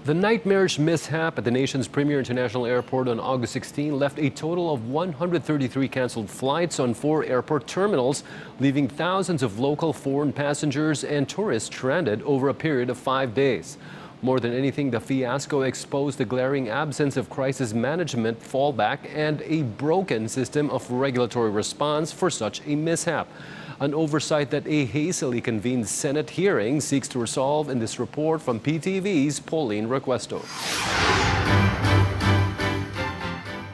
The nightmarish mishap at the nation's premier international airport on August 16 left a total of 133 canceled flights on 4 airport terminals, leaving thousands of local, foreign passengers and tourists stranded over a period of 5 days. More than anything, the fiasco exposed the glaring absence of crisis management, fallback, and a broken system of regulatory response for such a mishap. An oversight that a hastily convened Senate hearing seeks to resolve in this report from PTV's Pauline Requesto.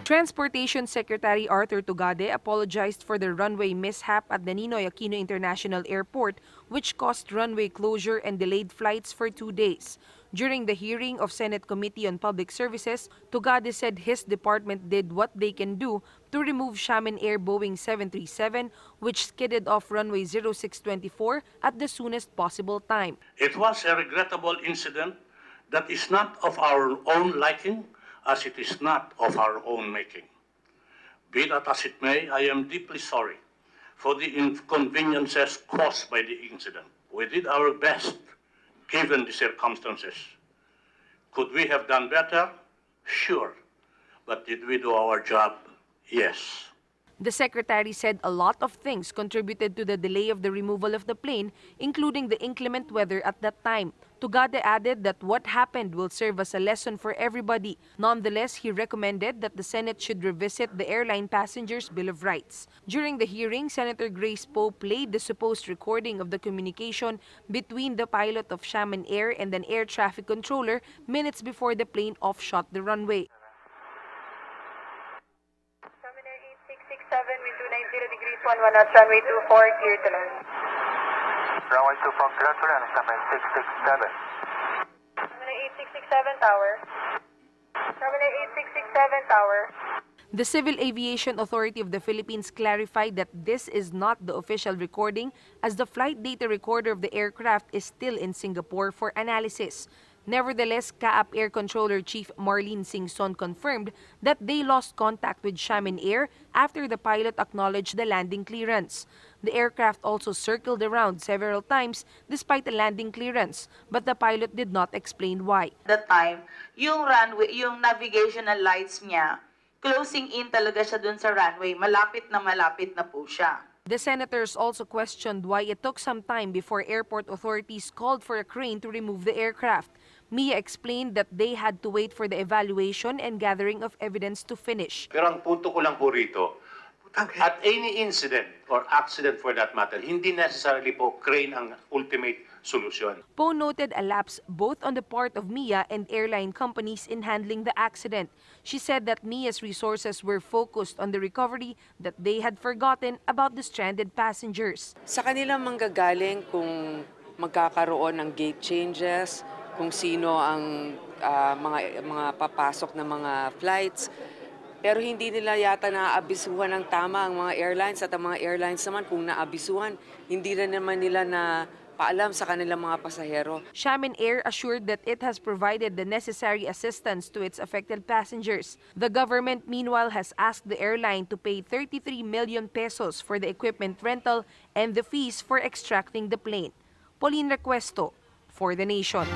Transportation Secretary Arthur Tugade apologized for the runway mishap at the Ninoy Aquino International Airport, which caused runway closure and delayed flights for 2 days. During the hearing of Senate Committee on Public Services, Tugade said his department did what they can do to remove Xiamen Air Boeing 737, which skidded off runway 0624 at the soonest possible time. It was a regrettable incident that is not of our own liking, as it is not of our own making. Be that as it may, I am deeply sorry for the inconveniences caused by the incident. We did our best given the circumstances. Could we have done better? Sure. But did we do our job? Yes. The secretary said a lot of things contributed to the delay of the removal of the plane, including the inclement weather at that time. Tugade added that what happened will serve as a lesson for everybody. Nonetheless, he recommended that the Senate should revisit the airline passengers' Bill of Rights. During the hearing, Senator Grace Poe played the supposed recording of the communication between the pilot of Xiamen Air and an air traffic controller minutes before the plane offshot the runway. Wind 290 degrees, 11 knots, runway 24, clear to land. Runway 24, clear to land, 7667. Terminal 8667 tower. Terminal 8667 tower. The Civil Aviation Authority of the Philippines clarified that this is not the official recording, as the flight data recorder of the aircraft is still in Singapore for analysis. Nevertheless, CAAP Air Controller Chief Marlene Singson confirmed that they lost contact with Xiamen Air after the pilot acknowledged the landing clearance. The aircraft also circled around several times despite the landing clearance, but the pilot did not explain why. That time, yung runway, yung navigational lights niya, closing in talaga siya dun sa runway. Malapit na po siya. The senators also questioned why it took some time before airport authorities called for a crane to remove the aircraft. MIA explained that they had to wait for the evaluation and gathering of evidence to finish. Pero ang punto ko lang po rito, at any incident or accident for that matter, hindi necessarily po crane ang ultimate solution. Poe noted a lapse both on the part of MIA and airline companies in handling the accident. She said that MIA's resources were focused on the recovery that they had forgotten about the stranded passengers. Sa kanila manggagaling kung magkakaroon ng gate changes, kung sino ang mga papasok na mga flights. Pero hindi nila yata naabisuhan ng tama ang mga airlines, at ang mga airlines naman kung naabisuhan, hindi rin naman nila na paalam sa kanilang mga pasahero. Xiamen Air assured that it has provided the necessary assistance to its affected passengers. The government, meanwhile, has asked the airline to pay 33 million pesos for the equipment rental and the fees for extracting the plane. Pauline Requesto for The Nation.